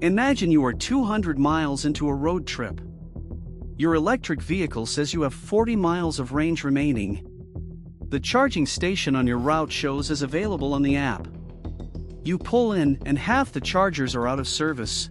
Imagine you are 200 miles into a road trip. Your electric vehicle says you have 40 miles of range remaining. The charging station on your route shows as available on the app. You pull in, and half the chargers are out of service.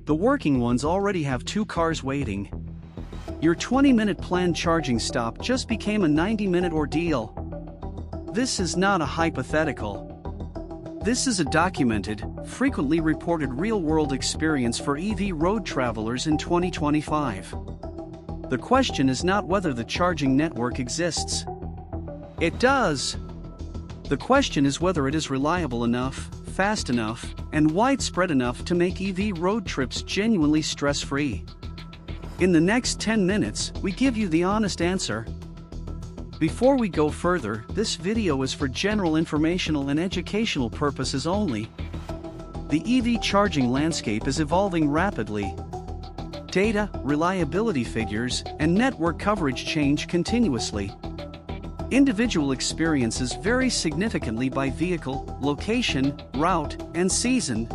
The working ones already have 2 cars waiting. Your 20-minute planned charging stop just became a 90-minute ordeal. This is not a hypothetical. This is a documented, frequently reported real-world experience for EV road travelers in 2025. The question is not whether the charging network exists. It does. The question is whether it is reliable enough, fast enough, and widespread enough to make EV road trips genuinely stress-free. In the next 10 minutes, we give you the honest answer. Before we go further, this video is for general informational and educational purposes only. The EV charging landscape is evolving rapidly. Data, reliability figures, and network coverage change continuously. Individual experiences vary significantly by vehicle, location, route, and season.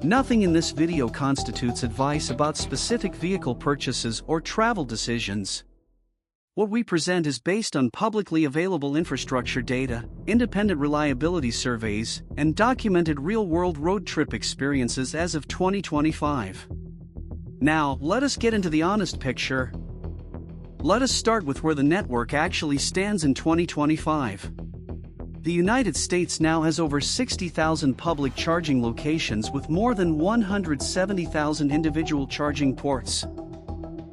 Nothing in this video constitutes advice about specific vehicle purchases or travel decisions. What we present is based on publicly available infrastructure data, independent reliability surveys, and documented real-world road trip experiences as of 2025. Now, let us get into the honest picture. Let us start with where the network actually stands in 2025. The United States now has over 60,000 public charging locations with more than 170,000 individual charging ports.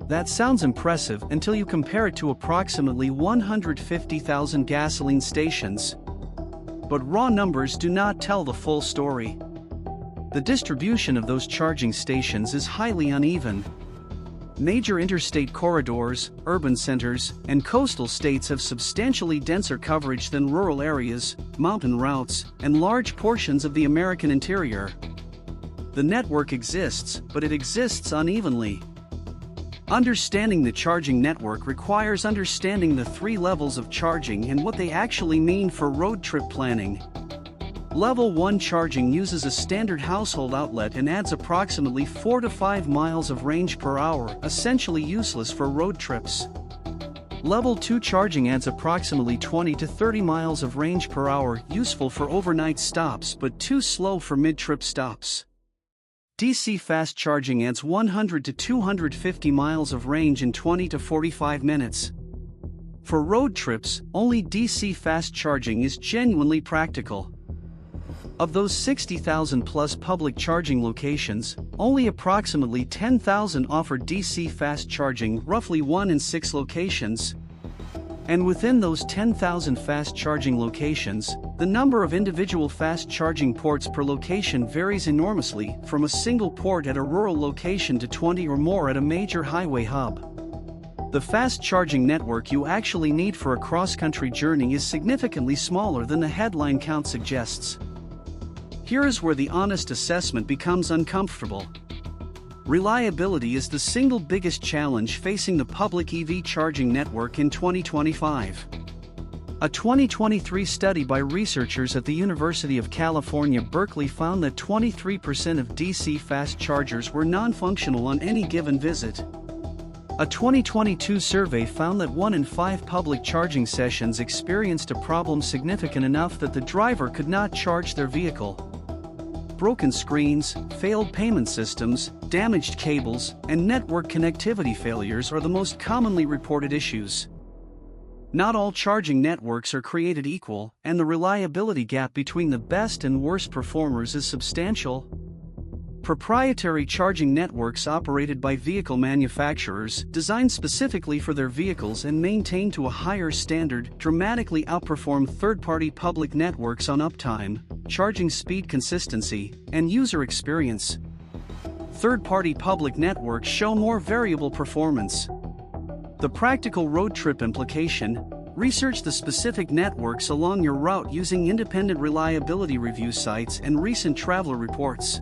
That sounds impressive until you compare it to approximately 150,000 gasoline stations. But raw numbers do not tell the full story. The distribution of those charging stations is highly uneven. Major interstate corridors, urban centers, and coastal states have substantially denser coverage than rural areas, mountain routes, and large portions of the American interior. The network exists, but it exists unevenly. Understanding the charging network requires understanding the 3 levels of charging and what they actually mean for road trip planning. Level 1 charging uses a standard household outlet and adds approximately 4 to 5 miles of range per hour, essentially useless for road trips. Level 2 charging adds approximately 20 to 30 miles of range per hour, useful for overnight stops but too slow for mid-trip stops. DC fast charging adds 100 to 250 miles of range in 20 to 45 minutes. For road trips, only DC fast charging is genuinely practical. Of those 60,000 plus public charging locations, only approximately 10,000 offer DC fast charging, roughly 1 in 6 locations. And within those 10,000 fast charging locations, the number of individual fast charging ports per location varies enormously, from a single port at a rural location to 20 or more at a major highway hub. The fast charging network you actually need for a cross-country journey is significantly smaller than the headline count suggests. Here is where the honest assessment becomes uncomfortable. Reliability is the single biggest challenge facing the public EV charging network in 2025. A 2023 study by researchers at the University of California, Berkeley found that 23% of DC fast chargers were non-functional on any given visit. A 2022 survey found that 1 in 5 public charging sessions experienced a problem significant enough that the driver could not charge their vehicle. Broken screens, failed payment systems, damaged cables, and network connectivity failures are the most commonly reported issues. Not all charging networks are created equal, and the reliability gap between the best and worst performers is substantial. Proprietary charging networks operated by vehicle manufacturers, designed specifically for their vehicles and maintained to a higher standard, dramatically outperform third-party public networks on uptime, charging speed consistency, and user experience. Third-party public networks show more variable performance. The practical road trip implication: research the specific networks along your route using independent reliability review sites and recent traveler reports.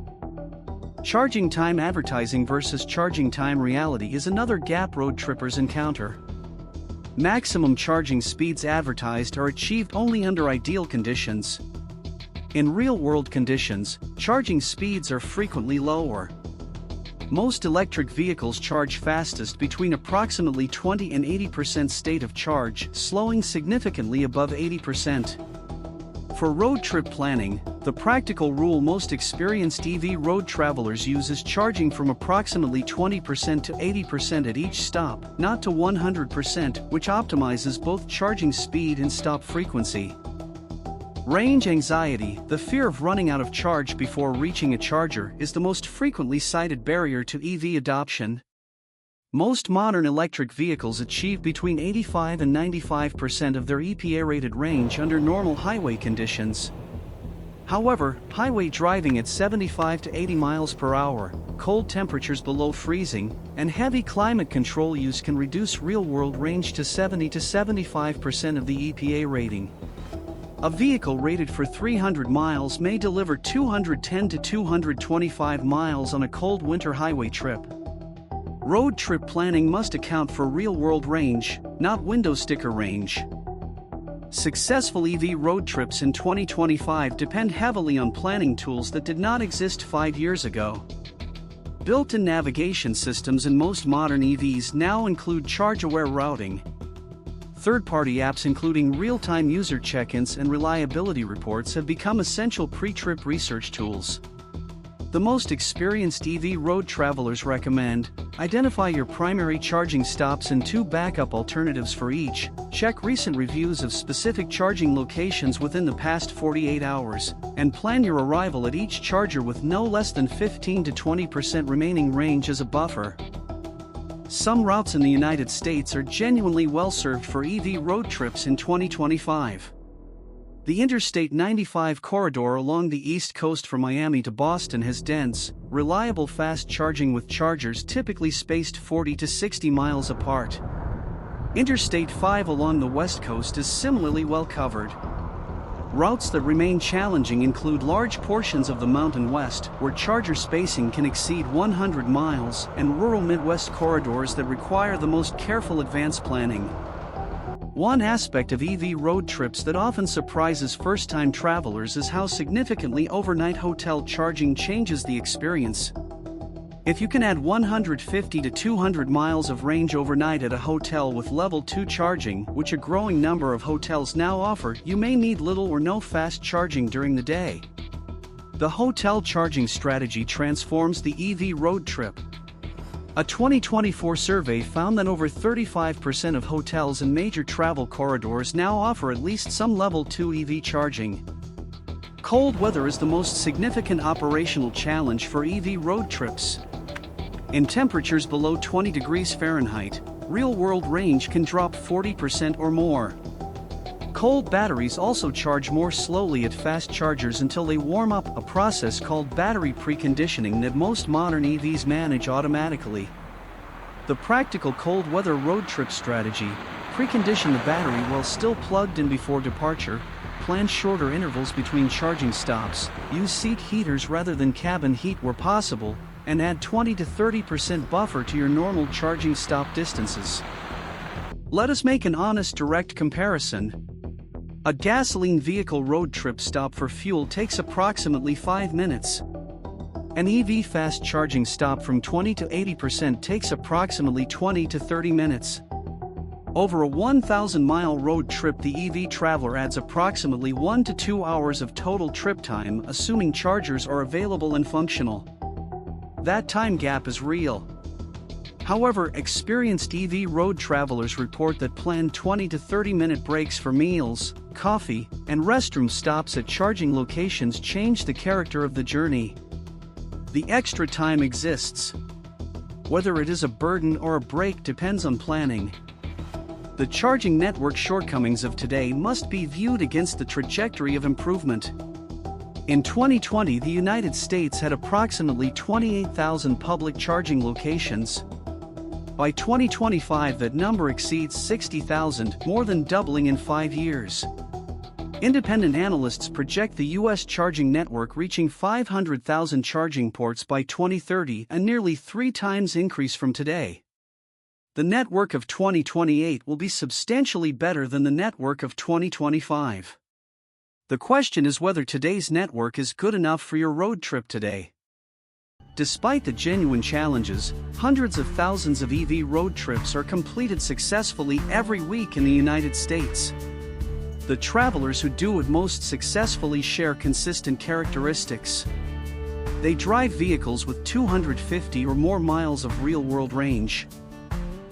Charging time advertising versus charging time reality is another gap road trippers encounter. Maximum charging speeds advertised are achieved only under ideal conditions. In real-world conditions, charging speeds are frequently lower. Most electric vehicles charge fastest between approximately 20 and 80% state of charge, slowing significantly above 80%. For road trip planning, the practical rule most experienced EV road travelers use is charging from approximately 20% to 80% at each stop, not to 100%, which optimizes both charging speed and stop frequency. Range anxiety, the fear of running out of charge before reaching a charger, is the most frequently cited barrier to EV adoption. Most modern electric vehicles achieve between 85 and 95% of their EPA-rated range under normal highway conditions. However, highway driving at 75 to 80 miles per hour, cold temperatures below freezing, and heavy climate control use can reduce real-world range to 70 to 75% of the EPA rating. A vehicle rated for 300 miles may deliver 210 to 225 miles on a cold winter highway trip. Road trip planning must account for real-world range, not window sticker range. Successful EV road trips in 2025 depend heavily on planning tools that did not exist 5 years ago. Built-in navigation systems in most modern EVs now include charge-aware routing. Third-party apps including real-time user check-ins and reliability reports have become essential pre-trip research tools. The most experienced EV road travelers recommend: identify your primary charging stops and 2 backup alternatives for each, check recent reviews of specific charging locations within the past 48 hours, and plan your arrival at each charger with no less than 15 to 20% remaining range as a buffer. Some routes in the United States are genuinely well-served for EV road trips in 2025. The Interstate 95 corridor along the East Coast from Miami to Boston has dense, reliable fast charging with chargers typically spaced 40 to 60 miles apart. Interstate 5 along the West Coast is similarly well covered. Routes that remain challenging include large portions of the Mountain West, where charger spacing can exceed 100 miles, and rural Midwest corridors that require the most careful advanced planning. One aspect of EV road trips that often surprises first-time travelers is how significantly overnight hotel charging changes the experience. If you can add 150 to 200 miles of range overnight at a hotel with level 2 charging, which a growing number of hotels now offer, you may need little or no fast charging during the day. The hotel charging strategy transforms the EV road trip. A 2024 survey found that over 35% of hotels in major travel corridors now offer at least some level 2 EV charging. Cold weather is the most significant operational challenge for EV road trips. In temperatures below 20 degrees Fahrenheit, real-world range can drop 40% or more. Cold batteries also charge more slowly at fast chargers until they warm up, a process called battery preconditioning that most modern EVs manage automatically. The practical cold weather road trip strategy: precondition the battery while still plugged in before departure, plan shorter intervals between charging stops, use seat heaters rather than cabin heat where possible, and add 20 to 30% buffer to your normal charging stop distances. Let us make an honest direct comparison. A gasoline vehicle road trip stop for fuel takes approximately 5 minutes. An EV fast charging stop from 20 to 80% takes approximately 20 to 30 minutes. Over a 1,000-mile road trip, the EV traveler adds approximately 1 to 2 hours of total trip time, assuming chargers are available and functional. That time gap is real. However, experienced EV road travelers report that planned 20 to 30-minute breaks for meals, coffee, and restroom stops at charging locations change the character of the journey. The extra time exists. Whether it is a burden or a break depends on planning. The charging network shortcomings of today must be viewed against the trajectory of improvement. In 2020, the United States had approximately 28,000 public charging locations. By 2025, that number exceeds 60,000, more than doubling in 5 years. Independent analysts project the U.S. charging network reaching 500,000 charging ports by 2030, a nearly 3 times increase from today. The network of 2028 will be substantially better than the network of 2025. The question is whether today's network is good enough for your road trip today. Despite the genuine challenges, hundreds of thousands of EV road trips are completed successfully every week in the United States. The travelers who do it most successfully share consistent characteristics. They drive vehicles with 250 or more miles of real-world range.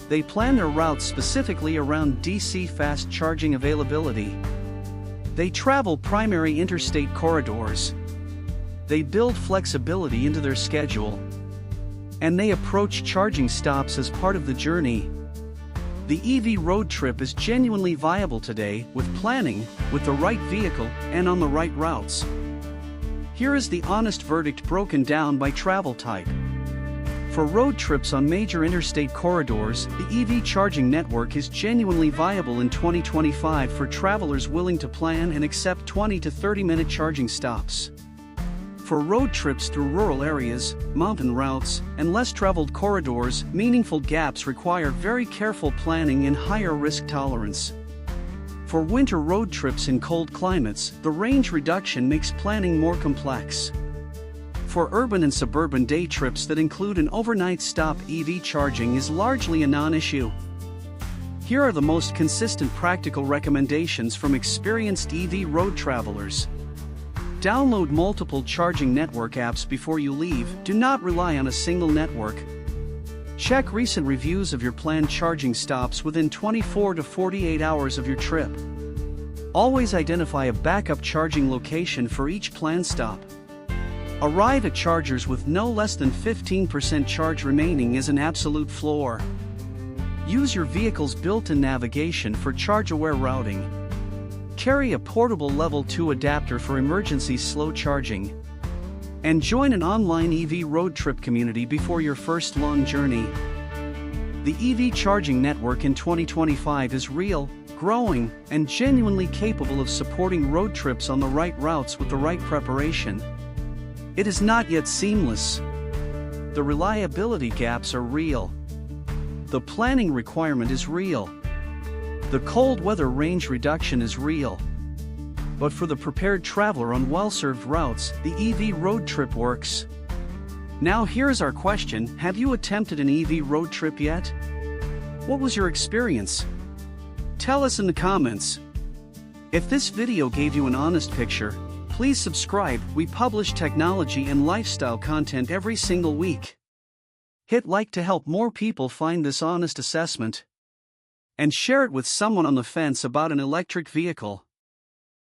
They plan their routes specifically around DC fast charging availability. They travel primary interstate corridors. They build flexibility into their schedule. And they approach charging stops as part of the journey. The EV road trip is genuinely viable today with planning, with the right vehicle, and on the right routes. Here is the honest verdict broken down by travel type. For road trips on major interstate corridors, the EV charging network is genuinely viable in 2025 for travelers willing to plan and accept 20 to 30-minute charging stops. For road trips through rural areas, mountain routes, and less traveled corridors, meaningful gaps require very careful planning and higher risk tolerance. For winter road trips in cold climates, the range reduction makes planning more complex. For urban and suburban day trips that include an overnight stop, EV charging is largely a non-issue. Here are the most consistent practical recommendations from experienced EV road travelers. Download multiple charging network apps before you leave. Do not rely on a single network. Check recent reviews of your planned charging stops within 24 to 48 hours of your trip. Always identify a backup charging location for each planned stop. Arrive at chargers with no less than 15% charge remaining is an absolute floor. Use your vehicle's built-in navigation for charge-aware routing. Carry a portable Level 2 adapter for emergency slow charging. And join an online EV road trip community before your first long journey. The EV charging network in 2025 is real, growing, and genuinely capable of supporting road trips on the right routes with the right preparation. It is not yet seamless. The reliability gaps are real. The planning requirement is real. The cold weather range reduction is real. But for the prepared traveler on well-served routes, the EV road trip works. Now here's our question: have you attempted an EV road trip yet? What was your experience? Tell us in the comments. If this video gave you an honest picture, please subscribe. We publish technology and lifestyle content every single week. Hit like to help more people find this honest assessment. And share it with someone on the fence about an electric vehicle.